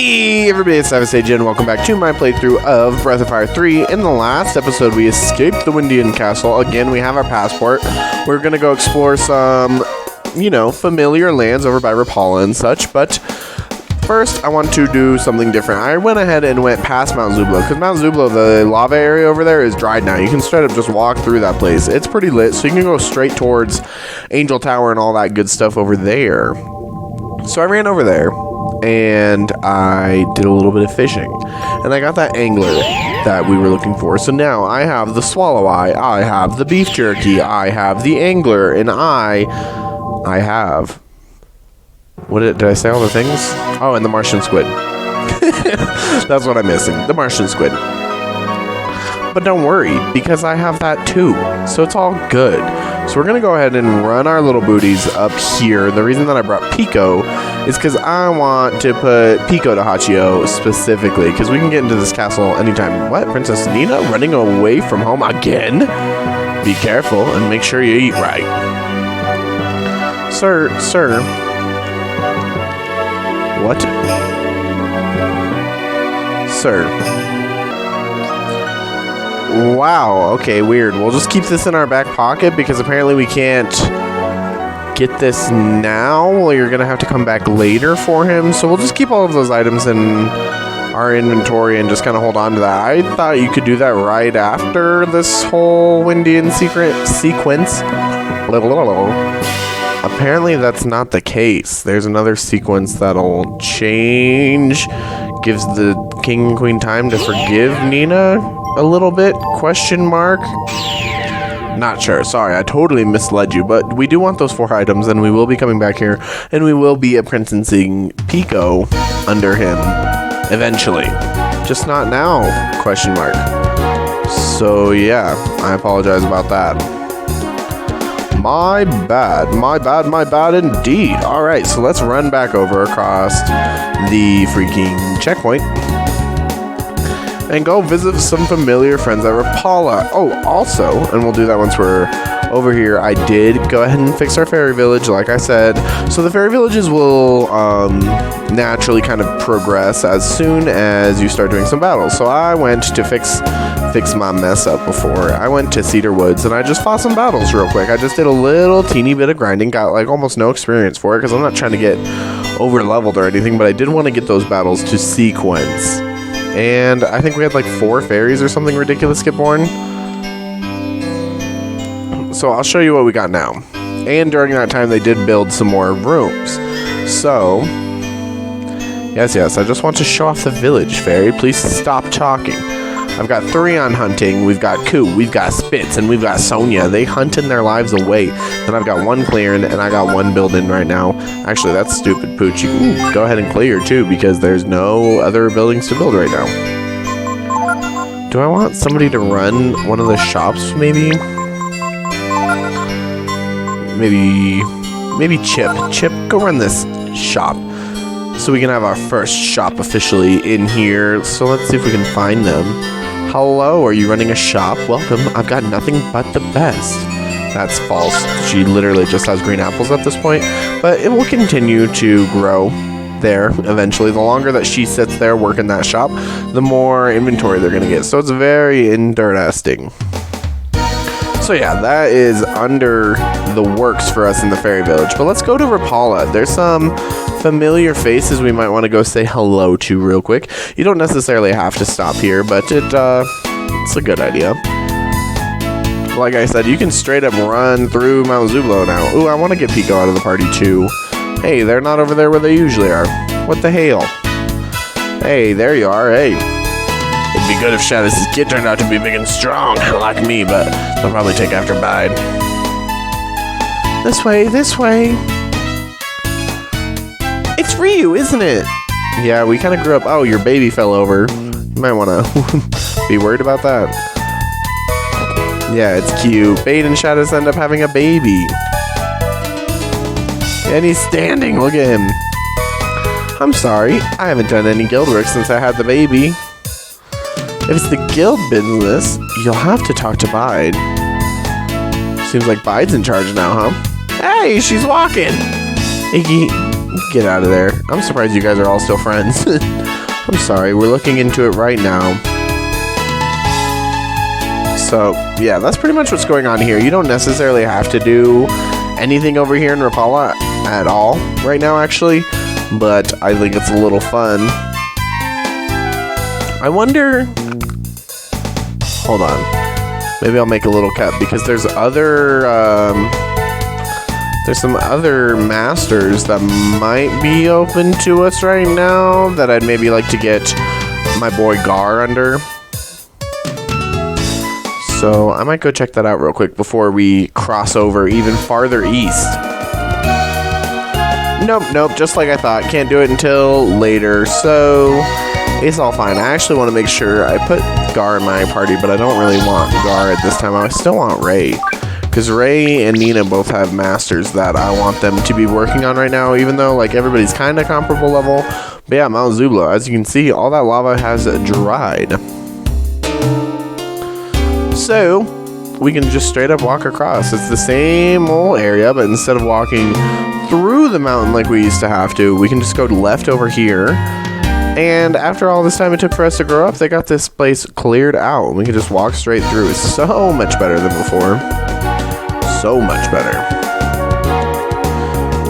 Hey everybody, it's Sage and welcome back to my playthrough of Breath of Fire 3. In the last episode, we escaped the Windian Castle. Again, we have our passport. We're gonna go explore some, familiar lands over by Rapala and such, but first, I want to do something different. I went ahead and went past Mount Zublo, because Mount Zublo, the lava area over there, is dried now. You can straight up just walk through that place. It's pretty lit, so you can go straight towards Angel Tower and all that good stuff over there. So I ran over there, and I did a little bit of fishing, and I got that angler that we were looking for. So now I have the swallow eye, I have the beef jerky, I have the angler, and I have... Did I say all the things? Oh, and the Martian squid. That's what I'm missing. The Martian squid. But don't worry, because I have that too. So it's all good. So we're going to go ahead and run our little booties up here. The reason that I brought Pico is because I want to put Pico to Hachio specifically, because we can get into this castle anytime. What? Princess Nina running away from home again? Be careful and make sure you eat right. Sir. What? Sir. Wow, okay, weird. We'll just keep this in our back pocket because apparently we can't get this now. Well, you're gonna have to come back later for him. So we'll just keep all of those items in our inventory and just kind of hold on to that. I thought you could do that right after this whole Windian secret sequence. Apparently that's not the case. There's another sequence that'll change, gives the king and queen time to forgive Nina a little bit, question mark. Not sure, sorry, I totally misled you, but we do want those 4 items, and we will be coming back here, and we will be apprenticing Pico under him eventually. Just not now, question mark. So yeah, I apologize about that. My bad indeed. Alright, so let's run back over across the freaking checkpoint and go visit some familiar friends at Rapala. Oh, also, and we'll do that once we're over here, I did go ahead and fix our fairy village, like I said. So the fairy villages will naturally kind of progress as soon as you start doing some battles. So I went to fix my mess up before. I went to Cedar Woods and I just fought some battles real quick. I just did a little teeny bit of grinding, got like almost no experience for it because I'm not trying to get over leveled or anything, but I did want to get those battles to sequence. And I think we had like 4 fairies or something ridiculous get born. So I'll show you what we got now. And during that time, they did build some more rooms. So, yes, I just want to show off the village, fairy. Please stop talking. I've got 3 on hunting. We've got Koo, we've got Spitz, and we've got Sonia. They hunting their lives away. Then I've got 1 clearing, and I got 1 building right now. Actually, that's stupid, Pooch. You can go ahead and clear, too, because there's no other buildings to build right now. Do I want somebody to run one of the shops, maybe? Maybe Chip. Chip, go run this shop. So we can have our first shop officially in here. So let's see if we can find them. Hello, are you running a shop? Welcome, I've got nothing but the best. That's false. She literally just has green apples at this point. But it will continue to grow there eventually. The longer that she sits there working that shop, the more inventory they're going to get. So it's very interesting. So yeah, that is under the works for us in the fairy village. But let's go to Rapala. There's some familiar faces we might want to go say hello to real quick. You don't necessarily have to stop here, but it's a good idea. Like I said, you can straight up run through Mount Zublo now. Ooh, I want to get Pico out of the party too. Hey, they're not over there where they usually are. What the hell? Hey, there you are. Hey. It'd be good if Shadis' kid turned out to be big and strong, like me, but they'll probably take after Bide. This way. It's Ryu, isn't it? Yeah, we kind of grew up... Oh, your baby fell over. You might want to be worried about that. Yeah, it's cute. Bade and Shadis end up having a baby. And he's standing. Look at him. I'm sorry. I haven't done any guild work since I had the baby. If it's the guild business, you'll have to talk to Bide. Seems like Bide's in charge now, huh? Hey, she's walking. Iggy, Get out of there. I'm surprised you guys are all still friends. I'm sorry, we're looking into it right now. So, yeah, that's pretty much what's going on here. You don't necessarily have to do anything over here in Rapala at all right now, actually. But I think it's a little fun. I wonder... Hold on. Maybe I'll make a little cut because there's other... there's some other masters that might be open to us right now that I'd maybe like to get my boy Gar under. So I might go check that out real quick before we cross over even farther east. Nope, just like I thought. Can't do it until later, so it's all fine. I actually want to make sure I put Gar in my party, but I don't really want Gar at this time. I still want Ray. Because Ray and Nina both have masters that I want them to be working on right now, even though like everybody's kind of comparable level. But yeah, Mount Zubla, as you can see, all that lava has dried. So, we can just straight up walk across. It's the same old area, but instead of walking through the mountain like we used to have to, we can just go left over here. And after all this time it took for us to grow up, they got this place cleared out. We can just walk straight through. It's so much better than before. So much better.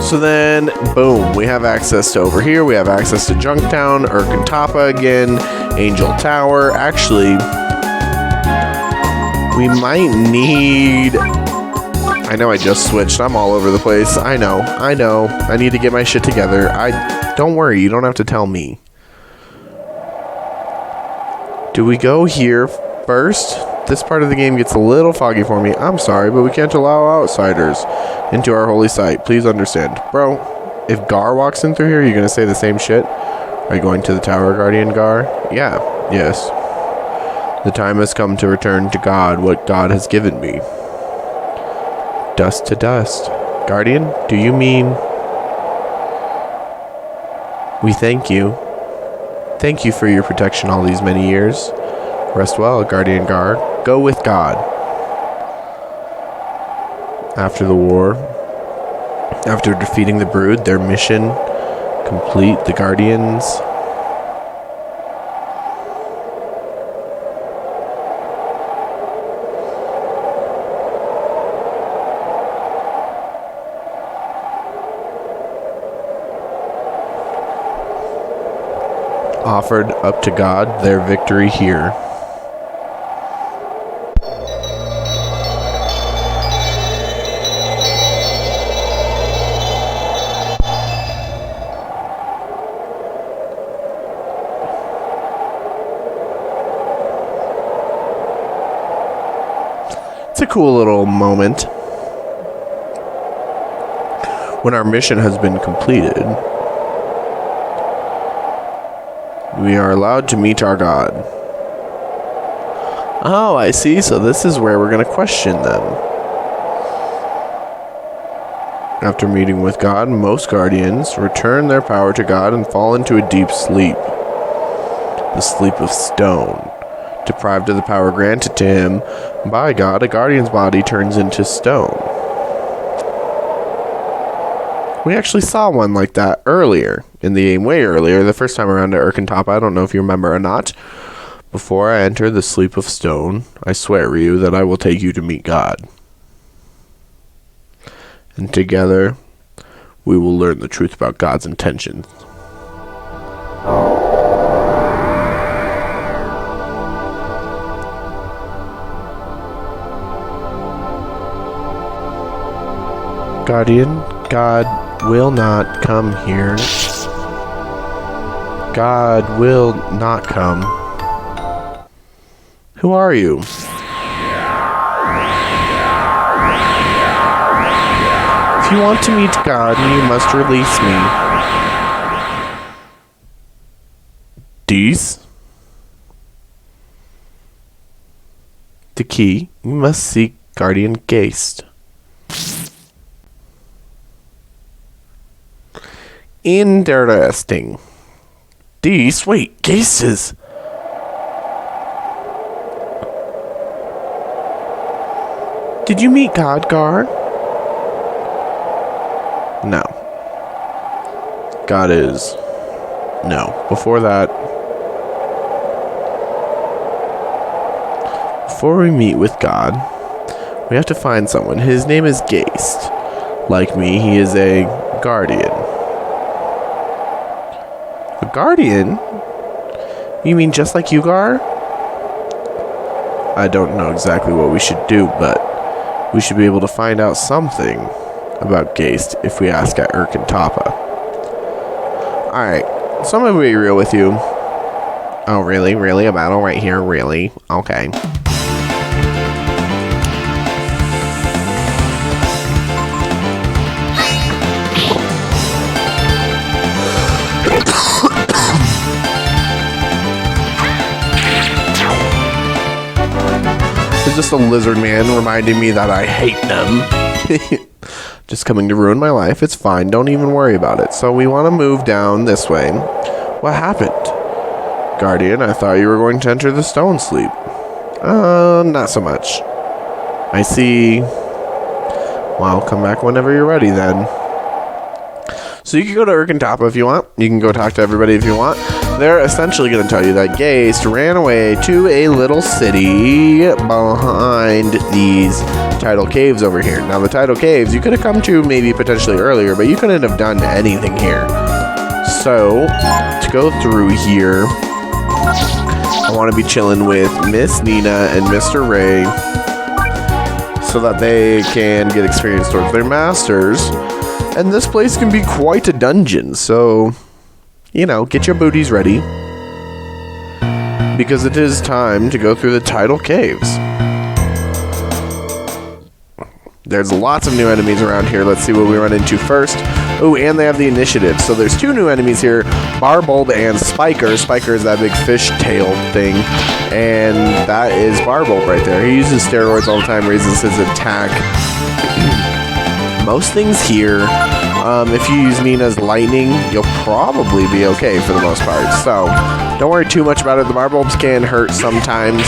So then, boom, we have access to over here. We have access to Junktown, Urkantapa again, Angel Tower. Actually... we might need... I know I just switched. I'm all over the place. I know. I need to get my shit together. Don't worry. You don't have to tell me. Do we go here first? This part of the game gets a little foggy for me. I'm sorry, but we can't allow outsiders into our holy site. Please understand. Bro, if Gar walks in through here, you're going to say the same shit? Are you going to the Tower, Guardian Gar? Yeah. Yes. The time has come to return to God what God has given me. Dust to dust. Guardian, do you mean... we thank you. Thank you for your protection all these many years. Rest well, Guardian Gar. Go with God. After the war, after defeating the Brood, their mission complete, the Guardians... offered up to God their victory here. It's a cool little moment when our mission has been completed. We are allowed to meet our God. Oh, I see. So this is where we're going to question them. After meeting with God, most guardians return their power to God and fall into a deep sleep. The sleep of stone. Deprived of the power granted to him by God, a guardian's body turns into stone. We actually saw one like that earlier in the game, way earlier, the first time around at Urkantapa. I don't know if you remember or not. Before I enter the sleep of stone, I swear, Ryu, that I will take you to meet God. And together, we will learn the truth about God's intentions. Guardian, God will not come here. God will not come. Who are you? If you want to meet God, you must release me. Dies? The key. You must seek Guardian Geist. Interesting. These, wait, cases. Did you meet God, Gar? No. God is. No. Before that. Before we meet with God, we have to find someone. His name is Geist. Like me, he is a guardian. A guardian? You mean just like you, Gar? I don't know exactly what we should do, but we should be able to find out something about Geist if we ask at Urkantapa. Alright, so I'm gonna be real with you. Oh, really? Really? A battle right here? Really? Okay. It's just a lizard man reminding me that I hate them. Just coming to ruin my life. It's fine. Don't even worry about it. So we want to move down this way. What happened? Guardian, I thought you were going to enter the stone sleep. Not so much. I see. Well, come back whenever you're ready then. So you can go to Urkantapa if you want. You can go talk to everybody if you want. They're essentially going to tell you that Geist ran away to a little city behind these Tidal Caves over here. Now, the Tidal Caves, you could have come to maybe potentially earlier, but you couldn't have done anything here. So, to go through here, I want to be chilling with Miss Nina and Mr. Ray so that they can get experience towards their masters. And this place can be quite a dungeon, so, you know, get your booties ready. Because it is time to go through the Tidal Caves. There's lots of new enemies around here. Let's see what we run into first. Oh, and they have the initiative. So there's two new enemies here, Barbulb and Spiker. Spiker is that big fish-tail thing. And that is Barbulb right there. He uses steroids all the time, raises his attack. Most things here, if you use Nina's lightning, you'll probably be okay for the most part. So, don't worry too much about it. The Barbulbs can hurt sometimes.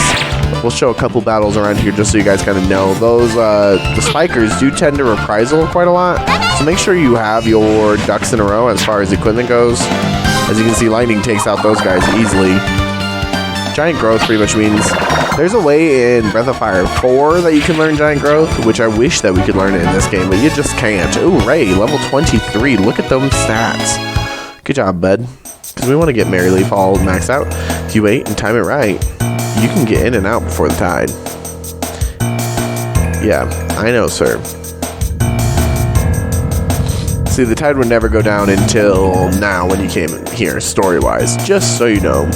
We'll show a couple battles around here just so you guys kind of know. Those, the Spikers do tend to reprisal quite a lot. So make sure you have your ducks in a row as far as equipment goes. As you can see, lightning takes out those guys easily. Giant Growth pretty much means there's a way in Breath of Fire 4 that you can learn Giant Growth, which I wish that we could learn it in this game, but you just can't. Ooh, Ray, level 23. Look at them stats. Good job, bud. Because we want to get Maryleaf all maxed out. If you wait and time it right, you can get in and out before the tide. Yeah, I know, sir. See, the tide would never go down until now when you came here, story-wise, just so you know.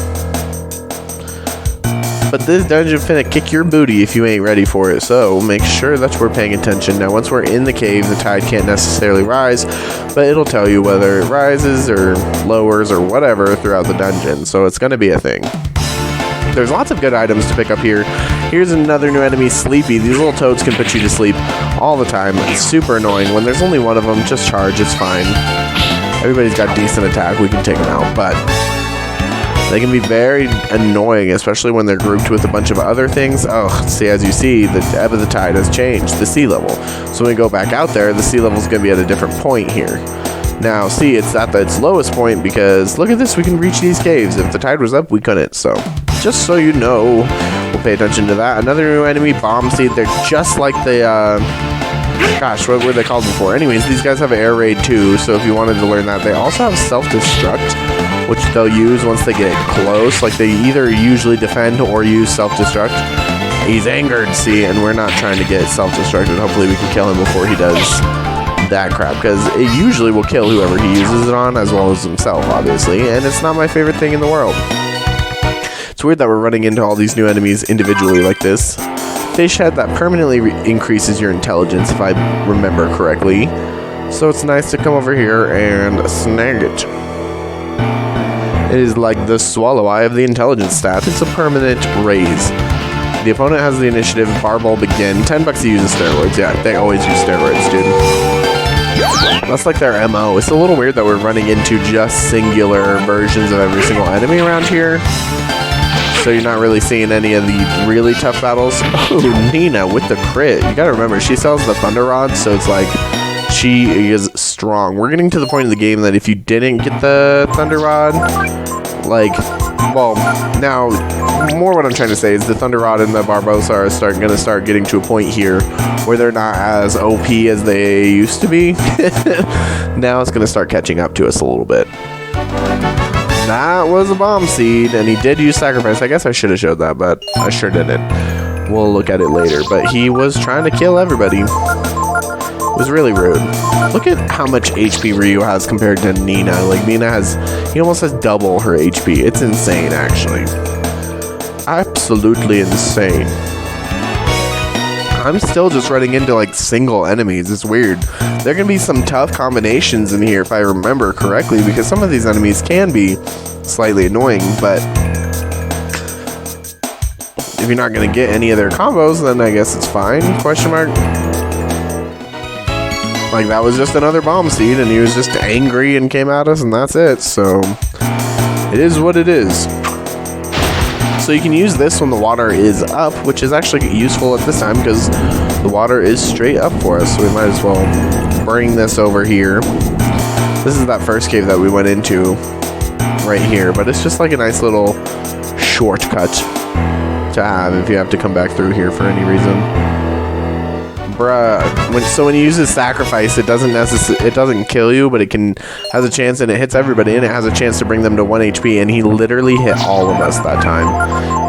But this dungeon finna kick your booty if you ain't ready for it, so make sure that we're paying attention. Now, once we're in the cave, the tide can't necessarily rise, but it'll tell you whether it rises or lowers or whatever throughout the dungeon, so it's gonna be a thing. There's lots of good items to pick up here. Here's another new enemy, Sleepy. These little toads can put you to sleep all the time. It's super annoying. When there's only one of them, just charge, it's fine. Everybody's got decent attack, we can take them out, but they can be very annoying, especially when they're grouped with a bunch of other things. Oh, see, as you see, the ebb of the tide has changed, the sea level. So when we go back out there, the sea level is going to be at a different point here. Now, see, it's at its lowest point because, look at this, we can reach these caves. If the tide was up, we couldn't. So, just so you know, we'll pay attention to that. Another new enemy, Bomb Seed. They're just like the, gosh, what were they called before? Anyways, these guys have Air Raid too, so if you wanted to learn that. They also have Self-Destruct, which they'll use once they get close. Like, they either usually defend or use Self-Destruct. He's angered, see, and we're not trying to get Self-Destructed. Hopefully we can kill him before he does that crap, because it usually will kill whoever he uses it on, as well as himself, obviously, and it's not my favorite thing in the world. It's weird that we're running into all these new enemies individually like this. Fish Head, that permanently increases your intelligence, if I remember correctly, so it's nice to come over here and snag it. It is like the Swallow Eye of the intelligence stat. It's a permanent raise. The opponent has the initiative. Barbulb again. $10 to use the steroids. Yeah, they always use steroids, dude. That's like their MO. It's a little weird that we're running into just singular versions of every single enemy around here. So you're not really seeing any of the really tough battles. Oh, Nina with the crit. You gotta remember, she sells the Thunder Rod, so it's like she is strong. We're getting to the point of the game that if you didn't get the Thunder Rod, like, well, now, more what I'm trying to say is the Thunder Rod and the Barbosa are going to start getting to a point here where they're not as OP as they used to be. Now it's going to start catching up to us a little bit. That was a bomb seed, and he did use sacrifice. I guess I should have showed that, but I sure didn't. We'll look at it later. But he was trying to kill everybody. It was really rude. Look at how much HP Ryu has compared to Nina. Like, Nina he almost has double her HP. It's insane, actually. Absolutely insane. I'm still just running into, like, single enemies. It's weird. There can be some tough combinations in here, if I remember correctly, because some of these enemies can be slightly annoying, but if you're not going to get any of their combos, then I guess it's fine, question mark. Like, that was just another bomb seed, and he was just angry and came at us, and that's it. So, it is what it is. So you can use this when the water is up, which is actually useful at this time, because the water is straight up for us. So we might as well bring this over here. This is that first cave that we went into right here, but it's just like a nice little shortcut to have if you have to come back through here for any reason. Bruh. So when you use this sacrifice, it doesn't kill you, but it has a chance, and it hits everybody, and it has a chance to bring them to 1 HP, and he literally hit all of us that time.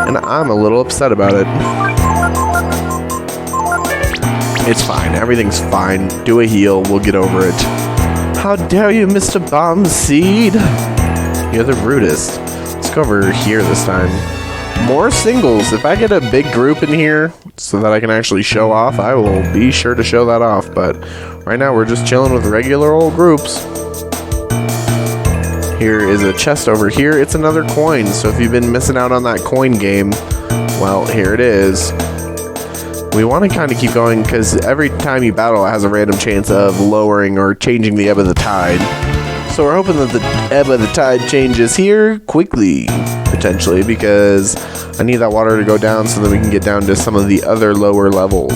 And I'm a little upset about it. It's fine. Everything's fine. Do a heal. We'll get over it. How dare you, Mr. Bomb Seed? You're the rudest. Let's go over here this time. More singles. If I get a big group in here so that I can actually show off, I will be sure to show that off. But right now we're just chilling with regular old groups. Here is a chest over here. It's another coin. So if you've been missing out on that coin game, well, here it is. We want to kind of keep going because every time you battle, it has a random chance of lowering or changing the ebb of the tide. So we're hoping that the ebb of the tide changes here quickly, potentially, because I need that water to go down so that we can get down to some of the other lower levels.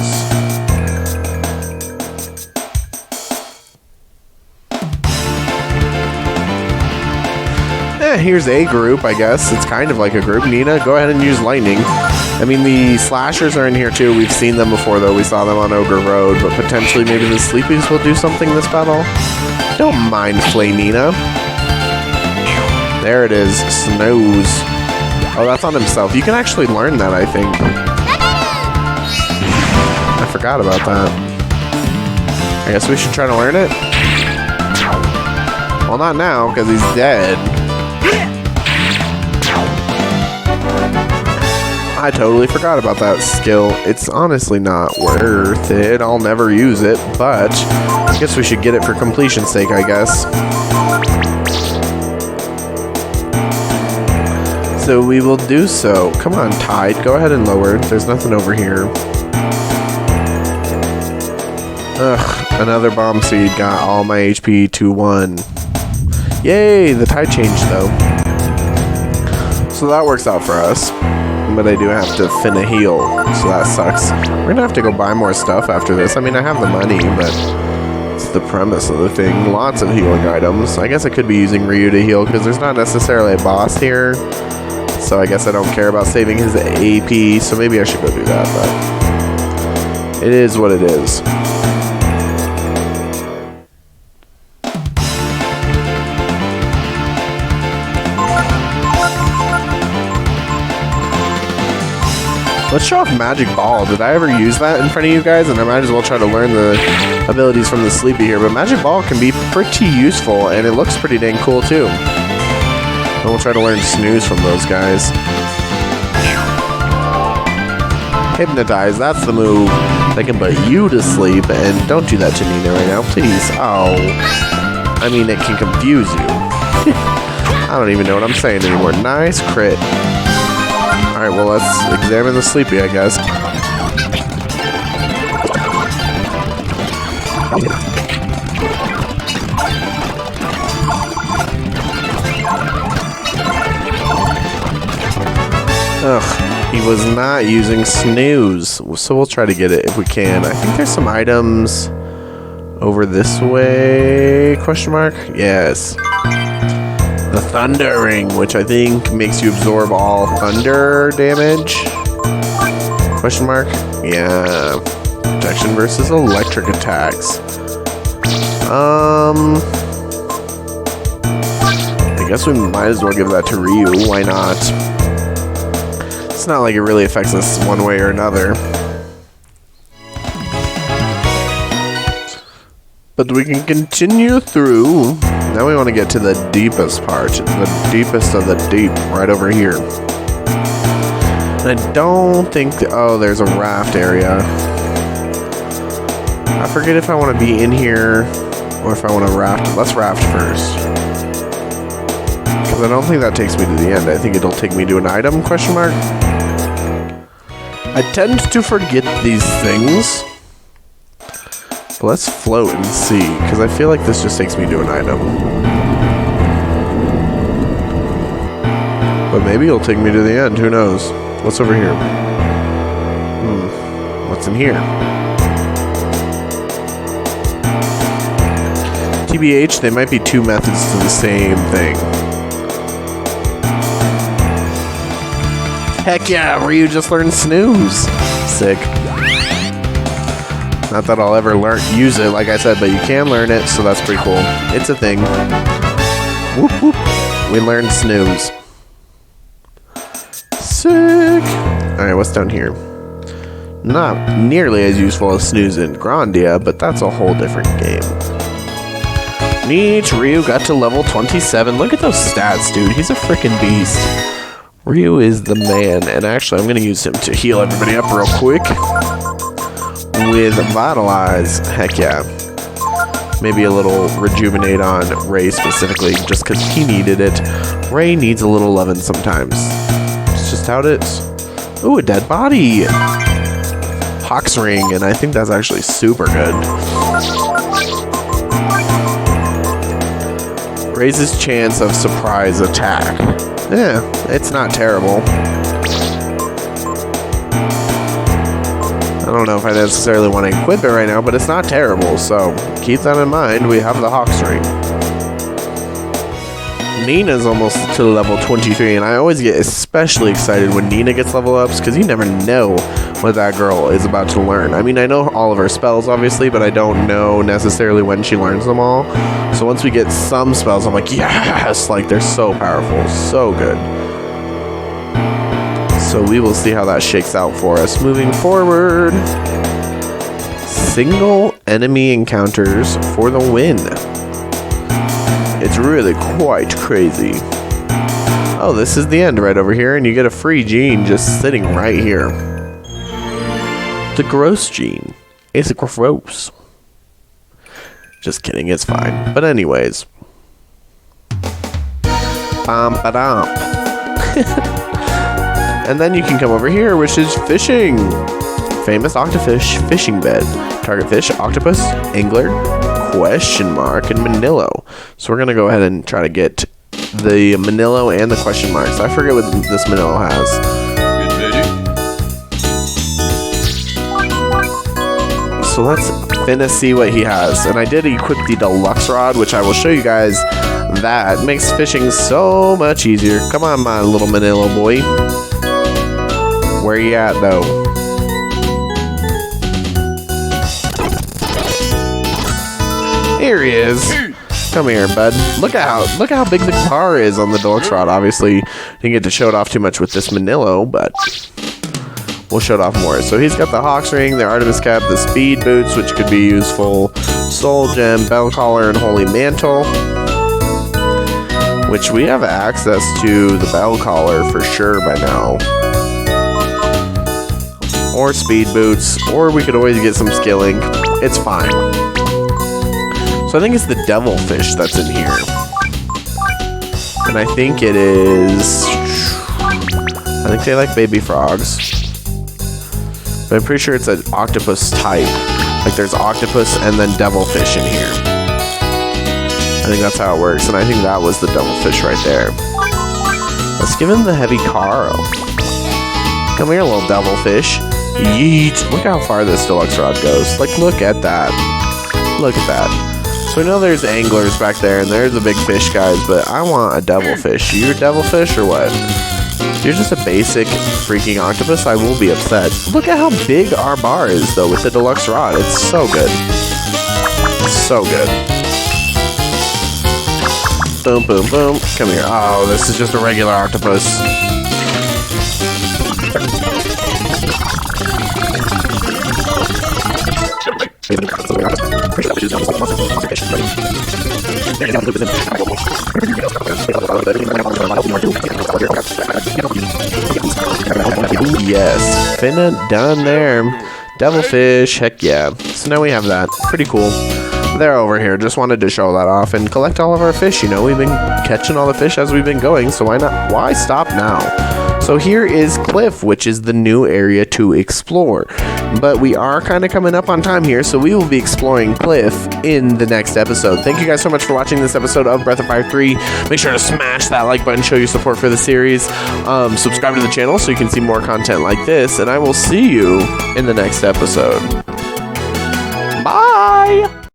Here's a group, I guess. It's kind of like a group. Nina, go ahead and use lightning. I mean, the slashers are in here too. We've seen them before, though. We saw them on Ogre Road, but potentially maybe the Sleepies will do something this battle. Don't mind Flay Nina. There it is. Snows. Oh, that's on himself. You can actually learn that, I think. I forgot about that. I guess we should try to learn it. Well, not now, because he's dead. I totally forgot about that skill. It's honestly not worth it. I'll never use it, but I guess we should get it for completion's sake, I guess. So we will do so. Come on, Tide. Go ahead and lower. There's nothing over here. Ugh, another bomb seed got all my HP to 1. Yay, the tide changed though. So that works out for us. But I do have to finna heal, so that sucks. We're gonna have to go buy more stuff after this. I mean, I have the money, but it's the premise of the thing. Lots of healing items. I guess I could be using Ryu to heal because there's not necessarily a boss here. So I guess I don't care about saving his AP, so maybe I should go do that, but it is what it is. Let's show off Magic Ball. Did I ever use that in front of you guys? And I might as well try to learn the abilities from the Sleepy here. But Magic Ball can be pretty useful, and it looks pretty dang cool, too. And we'll try to learn Snooze from those guys. Hypnotize, that's the move that can put you to sleep. And don't do that to Nina right now, please. Oh. I mean, it can confuse you. I don't even know what I'm saying anymore. Nice crit. Alright, well, let's examine the Sleepy, I guess. Ugh, he was not using Snooze, so we'll try to get it if we can. I think there's some items Over this way? Question mark? Yes. The Thunder Ring, which I think makes you absorb all thunder damage. Question mark? Yeah. Protection versus electric attacks. I guess we might as well give that to Ryu. Why not? It's not like it really affects us one way or another. But we can continue through. Now we want to get to the deepest part. The deepest of the deep. Right over here. And I don't think... oh, there's a raft area. I forget if I want to be in here or if I want to raft. Let's raft first. Because I don't think that takes me to the end. I think it'll take me to an item, question mark. I tend to forget these things. But let's float and see. Because I feel like this just takes me to an item. But maybe it'll take me to the end. Who knows? What's over here? What's in here? TBH, they might be two methods to the same thing. Heck yeah, Ryu just learned snooze. Sick. Not that I'll ever use it, like I said, but you can learn it, so that's pretty cool. It's a thing. Whoop whoop. We learned snooze. Sick. Alright, what's down here? Not nearly as useful as snooze in Grandia, but that's a whole different game. Neat. Ryu got to level 27. Look at those stats, dude. He's a freaking beast. Ryu is the man. And actually, I'm going to use him to heal everybody up real quick. With Vitalize. Heck yeah. Maybe a little rejuvenate on Ray specifically, just because he needed it. Ray needs a little loving sometimes. It's just how it is. Ooh, a dead body. Hawk's Ring, and I think that's actually super good. Raises chance of surprise attack. Yeah, it's not terrible. I don't know if I necessarily want to equip it right now, but it's not terrible, so keep that in mind. We have the Hawk's Ring. Nina's almost to level 23, and I always get especially excited when Nina gets level ups, because you never know what that girl is about to learn. I mean, I know all of her spells, obviously, but I don't know necessarily when she learns them all. So once we get some spells, I'm like, yes! Like, they're so powerful. So good. So we will see how that shakes out for us moving forward. Single enemy encounters for the win. It's really quite crazy. Oh, this is the end right over here, and you get a free gene just sitting right here. The gross gene. It's gross. Just kidding, it's fine. But anyways. Bam-ba-dam. And then you can come over here, which is fishing. Famous octofish fishing bed. Target fish, octopus, angler, question mark, and Manillo. So we're going to go ahead and try to get the Manillo and the question marks. I forget what this Manillo has. So let's finna see what he has. And I did equip the deluxe rod, which I will show you guys. That makes fishing so much easier. Come on, my little Manillo boy. Where you at, though? Here he is. Come here, bud. Look how big the car is on the deluxe rod. Obviously, didn't get to show it off too much with this Manillo, but we'll show it off more. So he's got the Hawk's Ring, the Artemis Cap, the Speed Boots, which could be useful, Soul Gem, Bell Collar, and Holy Mantle, which we have access to the Bell Collar for sure by now. Or Speed Boots, or we could always get some skilling. It's fine. So I think it's the Devilfish that's in here. And I think it is... I think they like baby frogs. But I'm pretty sure it's an octopus type. Like there's octopus and then devilfish in here. I think that's how it works. And I think that was the devilfish right there. Let's give him the heavy Carl. Come here, little devilfish. Yeet. Look how far this deluxe rod goes. Like, look at that. Look at that. So we know there's anglers back there, and there's the big fish guys, but I want a devilfish. You a devilfish or what? If you're just a basic freaking octopus, I will be upset. Look at how big our bar is, though, with the deluxe rod. It's so good. So good. Boom, boom, boom. Come here. Oh, this is just a regular octopus. Yes, finna done there. Devilfish, heck yeah. So now we have that. Pretty cool. They're over here. Just wanted to show that off and collect all of our fish. You know, we've been catching all the fish as we've been going, so why not? Why stop now? So here is Cliff, which is the new area to explore. But we are kind of coming up on time here, so we will be exploring Cliff in the next episode. Thank you guys so much for watching this episode of Breath of Fire 3. Make sure to smash that like button, show your support for the series. Subscribe to the channel so you can see more content like this, and I will see you in the next episode. Bye!